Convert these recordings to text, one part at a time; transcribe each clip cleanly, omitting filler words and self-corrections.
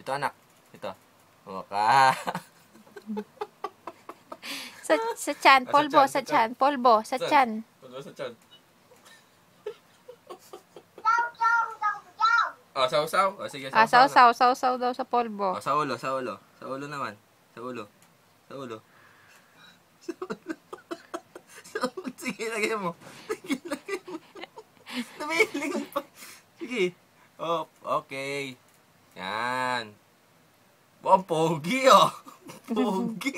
Ito, anak. Ito. O, ka. Sa tiyan, polvo, sa tiyan, polvo, sa tiyan. Polvo sa tiyan. Oh, saw-saw. Oh, sige, saw-saw. Sausaw daw sa polvo. Oh, sa ulo, sa ulo. Sa ulo naman. Sa ulo. Sa ulo. Sa ulo. Sa ulo. Sige, lagay mo. Sige, lagay mo. Namiling pa. Sige. Oh, okay. Yan. Oh, ang pogi, oh. Pogi.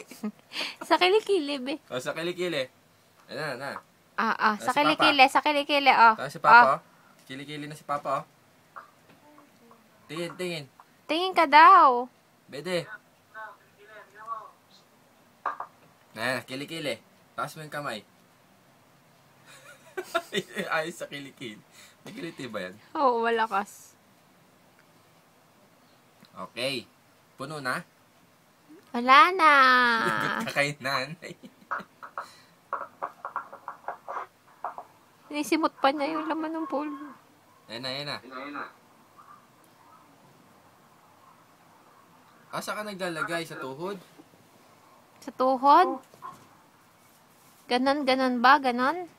Sa kilikili, be. Oh, sa kilikili. Ayan na. Sa si kilikili, sa kilikili, oh. Si Papa, oh. Kilikili na si Papa, oh. Tingin, tingin. Tingin ka daw. Bede. Na, kilikili. Taas mo yung kamay. Ayos sa kilikili. May kiliti ba yan? Oo, malakas. Okay. Puno na? Wala na. Lagot ka kay nanay. Nisimot pa niya yung laman ng polvo. Ayan na, ayan na. Saan ka naglalagay? Sa tuhod? Sa tuhod? Ganon ba? Ganon?